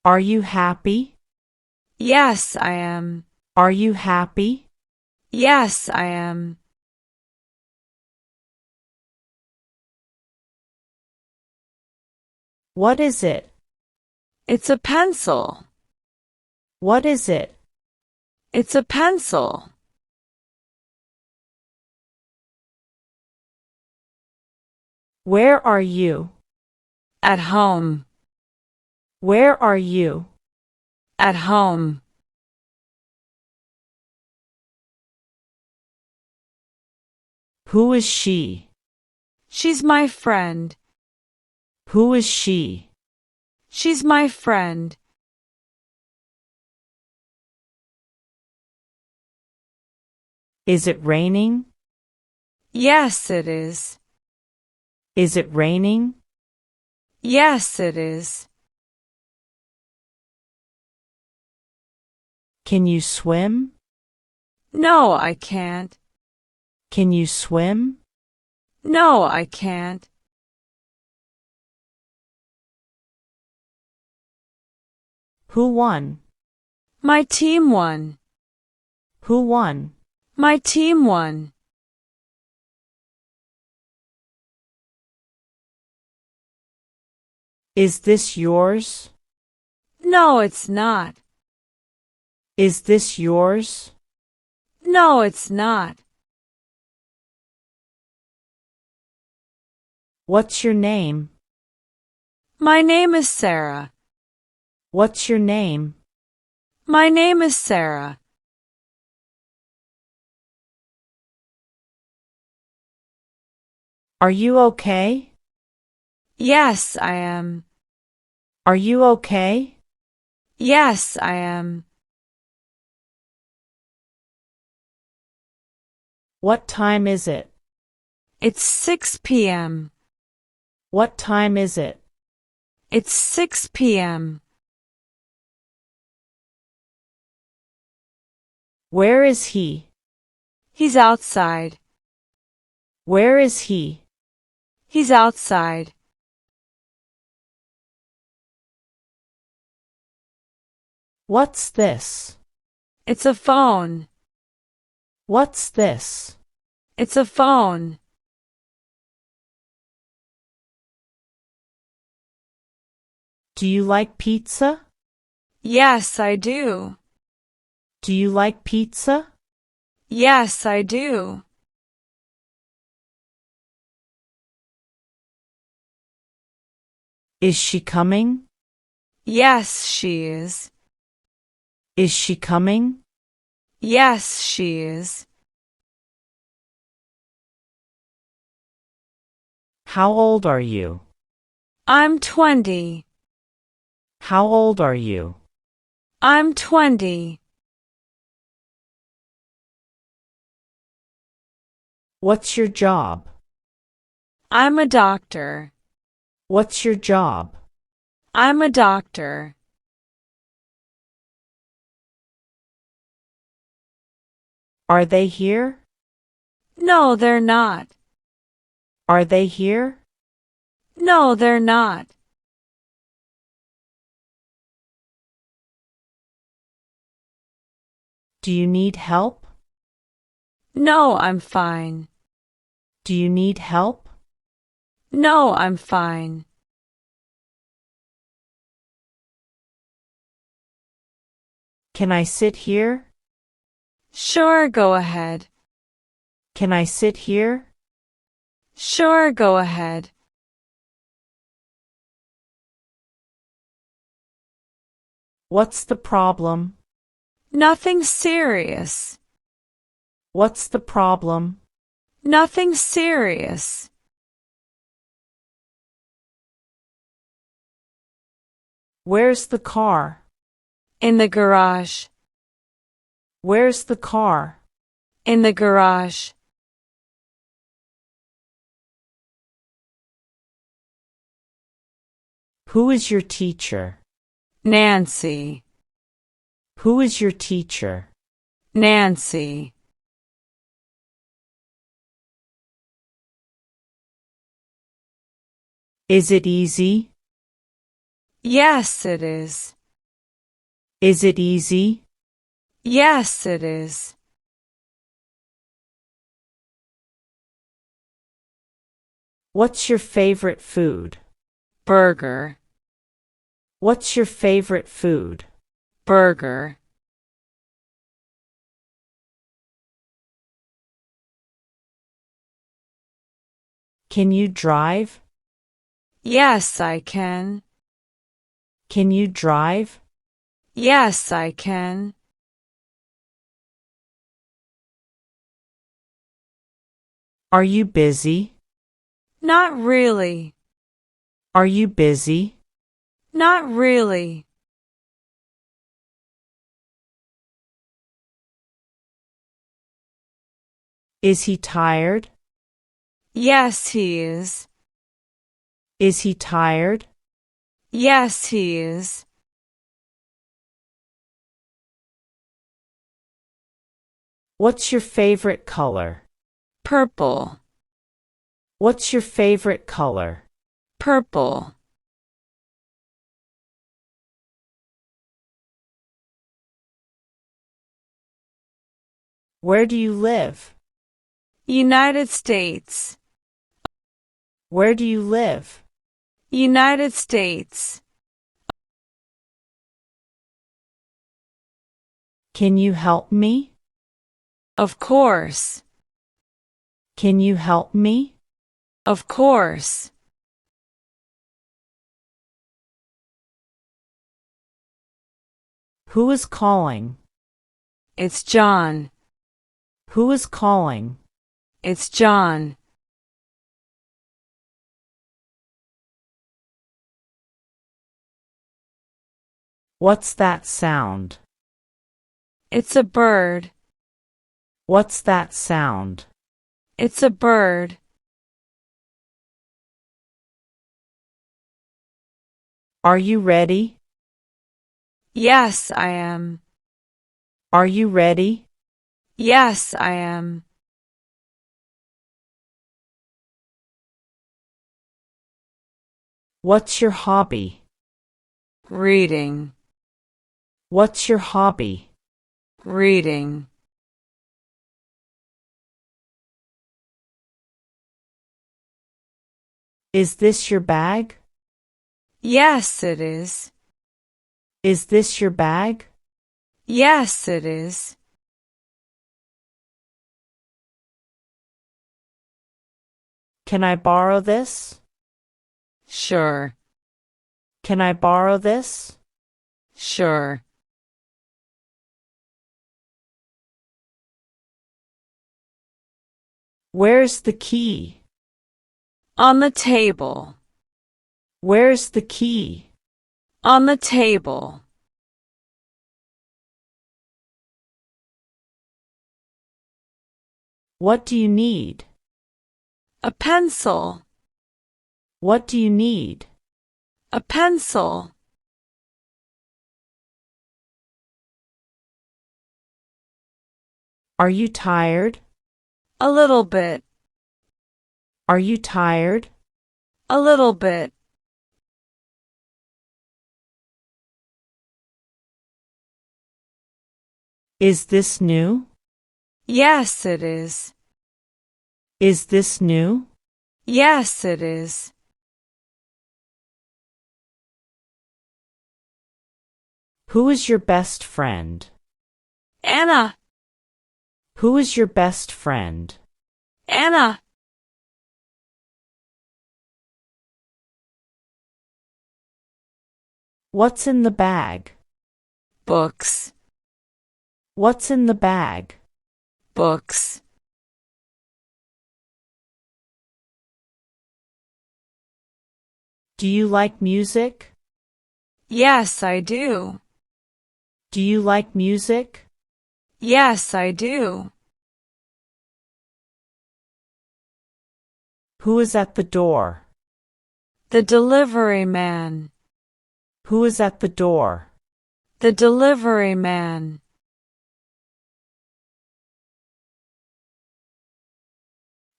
Are you happy? Yes, I am. Are you happy? Yes, I am. What is it? It's a pencil. What is it? It's a pencil. Where are you? At home. Where are you? At home. Who is she? She's my friend. Who is she? She's my friend. Is it raining? Yes, it is. Is it raining? Yes, it is. Can you swim? No, I can't. Can you swim? No, I can't. Who won? My team won. Who won? My team won. Is this yours? No, it's not. Is this yours? No, it's not. What's your name? My name is Sarah. What's your name? My name is Sarah. Are you okay? Yes, I am. Are you okay? Yes, I am. What time is it? It's 6 p.m. What time is it? It's 6 p.m. Where is he? He's outside. Where is he? He's outside. What's this? It's a phone. What's this? It's a phone. Do you like pizza? Yes, I do. Do you like pizza? Yes, I do. Is she coming? Yes, she is. Is she coming? Yes, she is. How old are you? I'm 20. How old are you? I'm 20. What's your job? I'm a doctor. What's your job? I'm a doctor. Are they here? No, they're not. Are they here? No, they're not. Do you need help? No, I'm fine. Do you need help? No, I'm fine. Can I sit here? Sure, go ahead. Can I sit here? Sure, go ahead. What's the problem? Nothing serious. What's the problem? Nothing serious. Where's the car? In the garage. Where's the car? In the garage. Who is your teacher? Nancy. Who is your teacher? Nancy. Is it easy? Yes, it is. Is it easy? Yes, it is. What's your favorite food? Burger, What's your favorite food? burger. Can you drive? Yes, I can. Can you drive? Yes, I can. Are you busy? Not really. Are you busy? Not really. Is he tired? Yes, he is. Is he tired? Yes, he is. What's your favorite color? Purple, What's your favorite color? purple. Where do you live? United States, Where do you live? United States. Can you help me? Of course, Can you help me? of course. Who is calling? It's John. Who is calling? It's John. What's that sound? It's a bird. What's that sound? It's a bird. Are you ready? Yes, I am. Are you ready? Yes, I am. What's your hobby? Reading, What's your hobby? reading. Is this your bag? Yes, it is. Is this your bag? Yes, it is. Can I borrow this? Sure, Can I borrow this? sure. Where's the key? On the table, Where's the key? on the table. What do you need? A pencil, What do you need? a pencil. Are you tired? A little bit, Are you tired? a little bit. Is this new? Yes, it is. Is this new? Yes, it is. Who is your best friend? Anna, Who is your best friend? Anna. What's in the bag? Books, What's in the bag? books. Do you like music? Yes, I do. Do you like music? Yes, I do. Who is at the door? The delivery man, Who is at the door? the delivery man.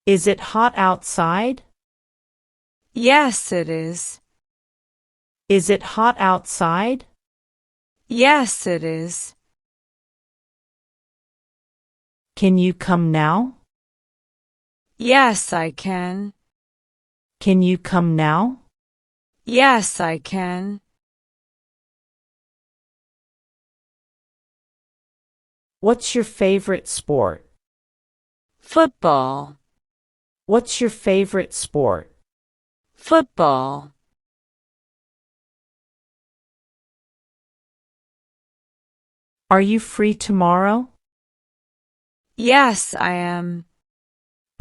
Is it hot outside? Yes, it is. Is it hot outside? Yes, it is. Can you come now? Yes, I can. Can you come now? Yes, I can. What's your favorite sport? Football. What's your favorite sport? Football. Are you free tomorrow? Yes, I am.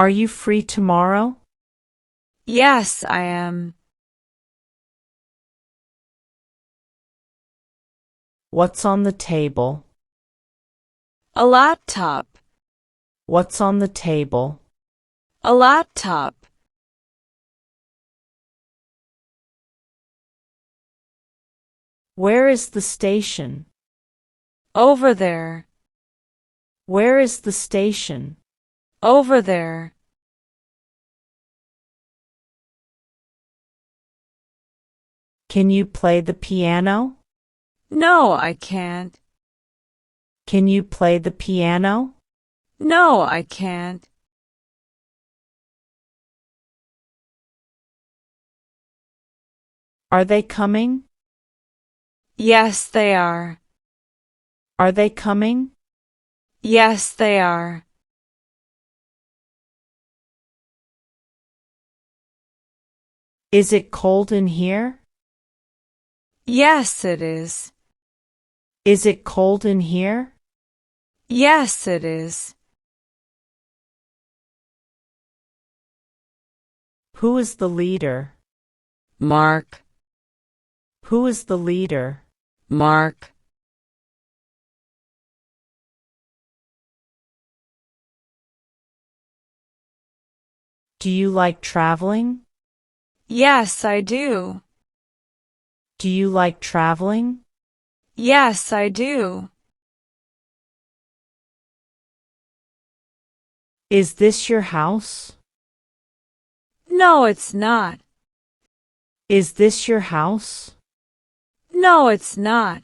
Are you free tomorrow? Yes, I am. What's on the table? A laptop. What's on the table? A laptop. Where is the station? Over there. Where is the station? Over there. Can you play the piano? No, I can't. Can you play the piano? No, I can't. Are they coming? Yes, they are. Are they coming? Yes, they are. Is it cold in here? Yes, it is. Is it cold in here? Yes, it is. Who is the leader? Mark. Who is the leader? Mark. Do you like traveling? Yes, I do. Do you like traveling? Yes, I do. Is this your house? No, it's not. Is this your house? No, it's not.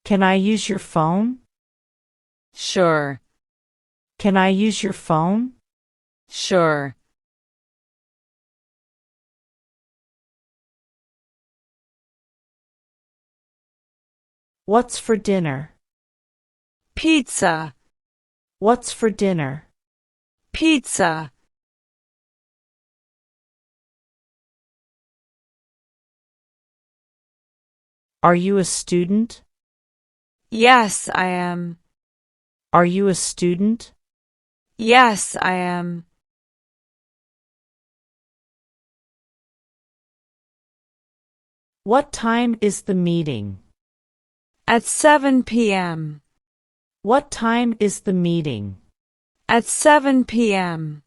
Can I use your phone? Sure. Can I use your phone? Sure. What's for dinner? Pizza. What's for dinner? Pizza. Are you a student? Yes, I am. Are you a student? Yes, I am. What time is the meeting? At 7 p.m. What time is the meeting? At 7 p.m.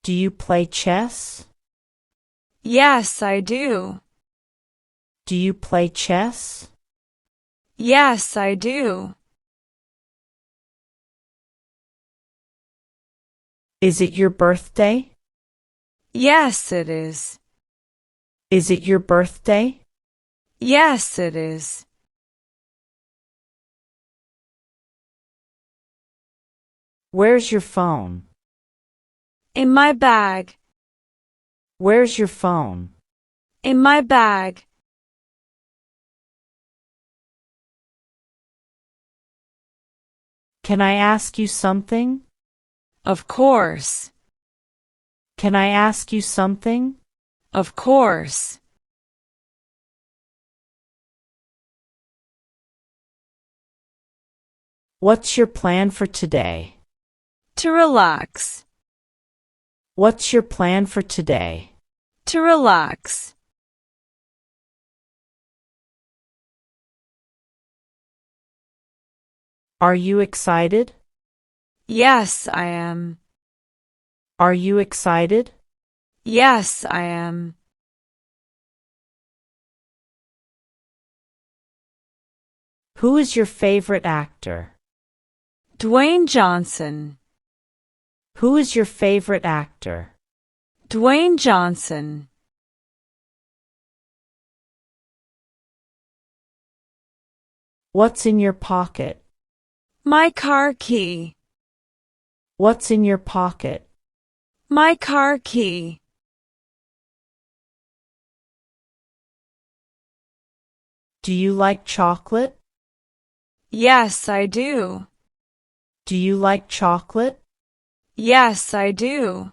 Do you play chess? Yes, I do. Do you play chess? Yes, I do. Is it your birthday? Yes, it is. Is it your birthday? Yes, it is. Where's your phone? In my bag. Where's your phone? In my bag. Can I ask you something? Of course. Can I ask you something? Of course. What's your plan for today? To relax. What's your plan for today? To relax. Are you excited? Yes, I am. Are you excited? Yes, I am. Who is your favorite actor? Dwayne Johnson. Who is your favorite actor? Dwayne Johnson. What's in your pocket? My car key. What's in your pocket? My car key. Do you like chocolate? Yes, I do. Do you like chocolate? Yes, I do.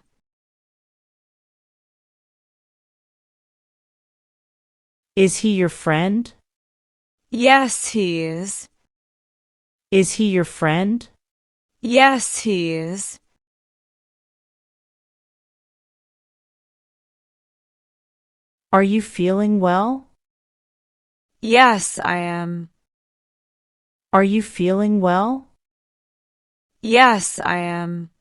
Is he your friend? Yes, he is. Is he your friend? Yes, he is. Are you feeling well? Yes, I am. Are you feeling well? Yes, I am.